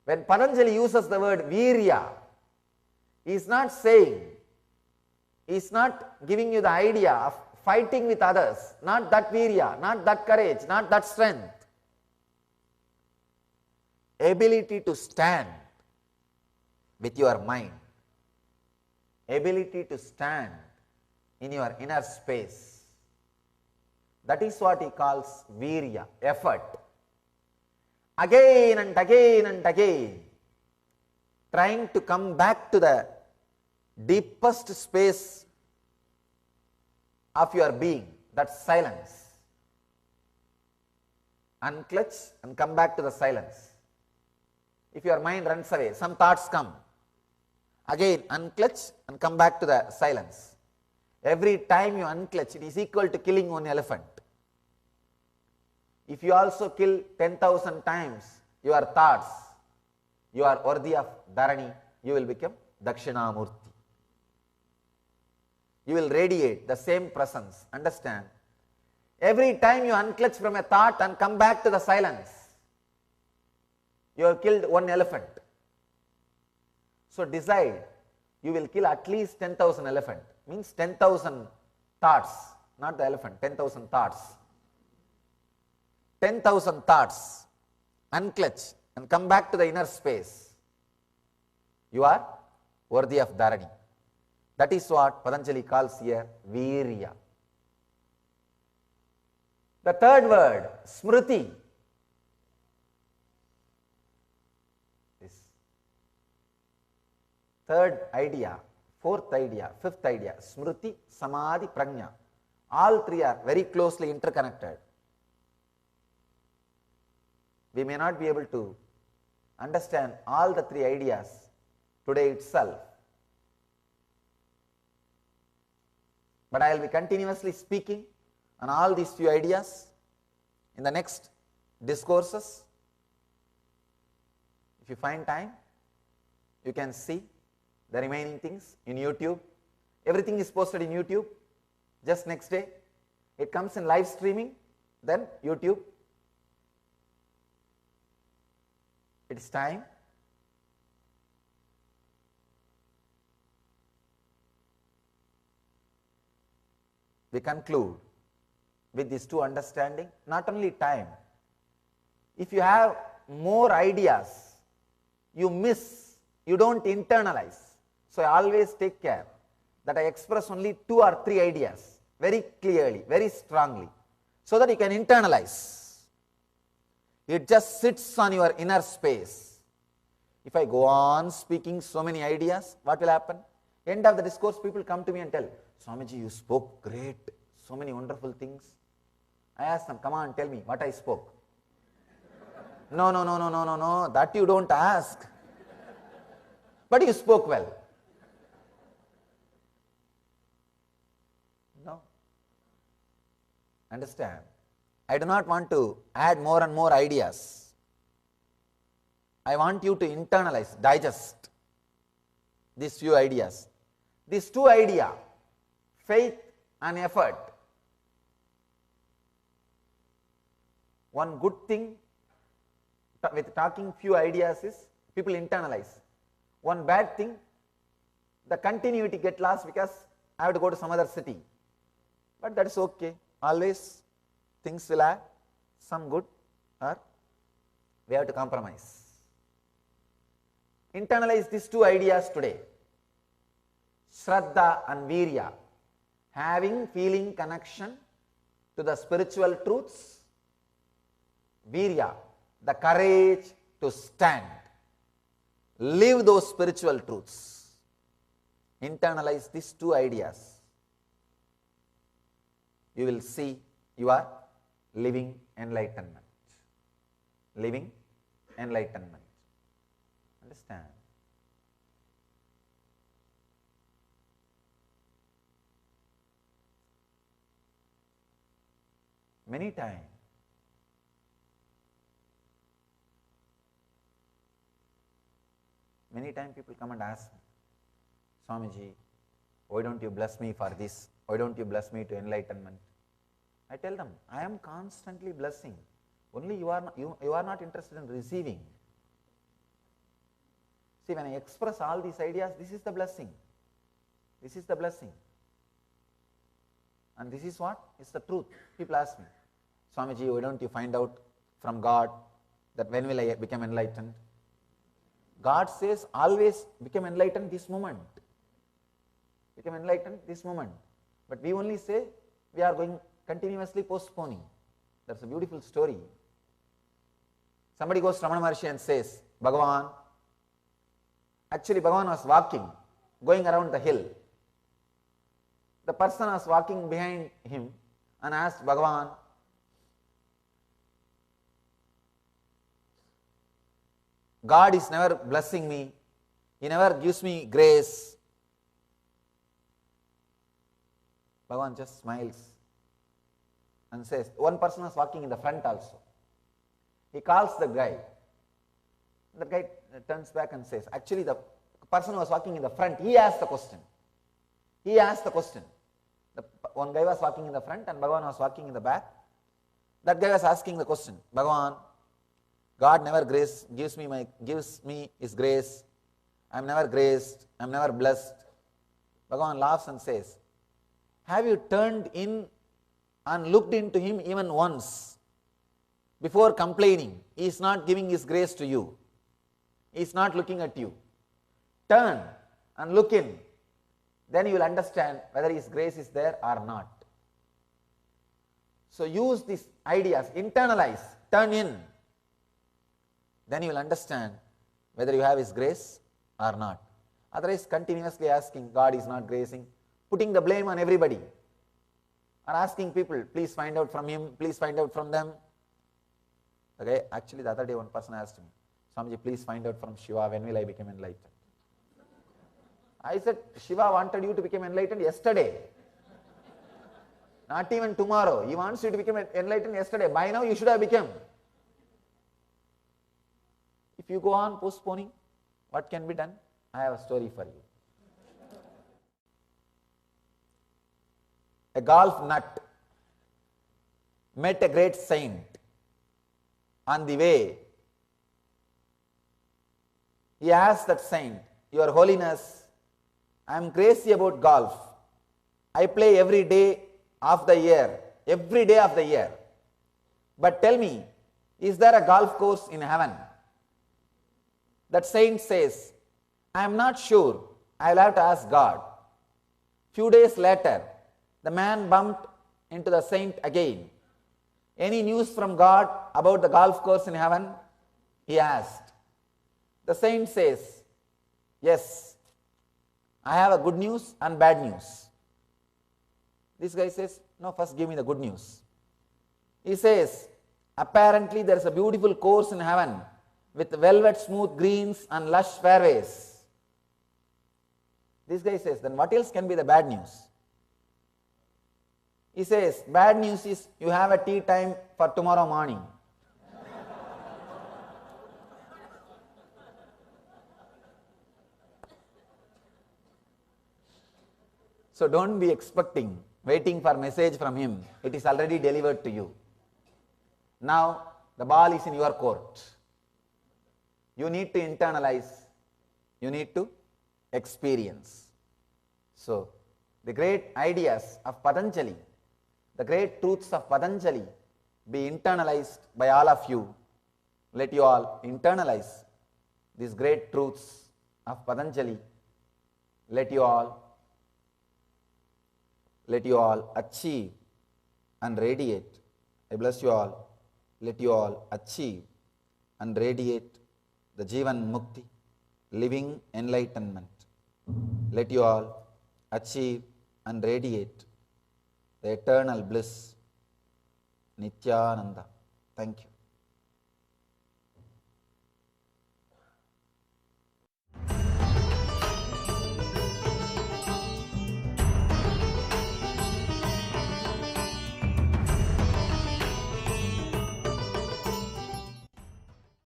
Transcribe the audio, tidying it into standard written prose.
When Patanjali uses the word virya, he is not saying, he is not giving you the idea of fighting with others, not that virya, not that courage, not that strength. Ability to stand with your mind, ability to stand in your inner space. That is what he calls virya, effort. Again and again and again, trying to come back to the deepest space of your being, that silence. Unclutch and come back to the silence. If your mind runs away, some thoughts come. Again, unclutch and come back to the silence. Every time you unclutch, it is equal to killing one elephant. If you also kill 10,000 times your thoughts, you are worthy of Dharani, you will become Dakshinamurti. You will radiate the same presence. Understand? Every time you unclutch from a thought and come back to the silence, you have killed one elephant. So decide, you will kill at least 10,000 elephant. Means 10,000 thoughts, not the elephant, 10,000 thoughts. 10,000 thoughts, unclutch and come back to the inner space. You are worthy of Dharani. That is what Patanjali calls here virya. The third word, smriti. This third idea, fourth idea, fifth idea, smriti, samadhi, prajna. All three are very closely interconnected. We may not be able to understand all the three ideas today itself, but I will be continuously speaking on all these few ideas in the next discourses. If you find time, you can see the remaining things in YouTube. Everything is posted in YouTube. Just next day, it comes in live streaming, then YouTube. It is time. We conclude with these two understanding, not only time. If you have more ideas, you miss, you don't internalize. So I always take care that I express only 2 or 3 ideas very clearly, very strongly, so that you can internalize. It just sits on your inner space. If I go on speaking so many ideas, what will happen? End of the discourse, people come to me and tell, Swamiji, you spoke great, so many wonderful things. I ask them, come on, tell me what I spoke. No, that you don't ask. But you spoke well. No. Understand? I do not want to add more and more ideas. I want you to internalize, digest these few ideas. These 2 ideas, faith and effort. One good thing with talking few ideas is people internalize. One bad thing, the continuity get lost because I have to go to some other city. But that is okay. Always things will have some good, or we have to compromise. Internalize these 2 ideas today. Shraddha and Virya, having feeling connection to the spiritual truths. Virya, the courage to stand, live those spiritual truths. Internalize these 2 ideas. You will see you are living enlightenment. Living enlightenment. Understand? Many times, people come and ask me, Swamiji, why don't you bless me for this? Why don't you bless me to enlightenment? I tell them, I am constantly blessing. Only you are not interested in receiving. See, when I express all these ideas, this is the blessing. This is the blessing. And this is what is the truth. People ask me, Swamiji, why don't you find out from God that when will I become enlightened? God says always become enlightened this moment. Become enlightened this moment. But we only say we are going continuously postponing. That's a beautiful story. Somebody goes to Ramana Maharshi and says, Bhagavan, actually Bhagavan was walking, going around the hill. The person was walking behind him and asked Bhagavan, God is never blessing me, He never gives me grace. Bhagavan just smiles and says, one person was walking in the front also. He calls the guy. The guy turns back and says, actually the person who was walking in the front, he asked the question. He asked the question. One guy was walking in the front and Bhagavan was walking in the back. That guy was asking the question, Bhagavan, God never gives me His grace. I am never graced. I am never blessed. Bhagavan laughs and says, have you turned in and looked into Him even once before complaining? He is not giving His grace to you. He is not looking at you. Turn and look in. Then you will understand whether His grace is there or not. So use these ideas, internalize, turn in. Then you will understand whether you have His grace or not. Otherwise, continuously asking, God is not gracing, putting the blame on everybody, or asking people, please find out from him, please find out from them. Okay, actually the other day one person asked me, Swamiji, please find out from Shiva, when will I become enlightened? I said, Shiva wanted you to become enlightened yesterday. Not even tomorrow. He wants you to become enlightened yesterday. By now you should have become. If you go on postponing, what can be done? I have a story for you. A golf nut met a great saint. On the way, he asked that saint, Your Holiness, I am crazy about golf. I play every day of the year. But tell me, is there a golf course in heaven? That saint says, I am not sure. I will have to ask God. Few days later, the man bumped into the saint again. Any news from God about the golf course in heaven? He asked. The saint says, yes, I have a good news and bad news. This guy says, no, first give me the good news. He says, apparently there is a beautiful course in heaven with velvet smooth greens and lush fairways. This guy says, then what else can be the bad news? He says, bad news is you have a tea time for tomorrow morning. So don't be waiting for message from him. It is already delivered to you. Now the ball is in your court. You need to internalize. You need to experience. So the great ideas of Patanjali, the great truths of Patanjali be internalized by all of you. Let you all internalize these great truths of Patanjali. Let you all achieve and radiate. I bless you all. Let you all achieve and radiate the Jivan Mukti, living enlightenment. Let you all achieve and radiate the eternal bliss, Nityananda. Thank you.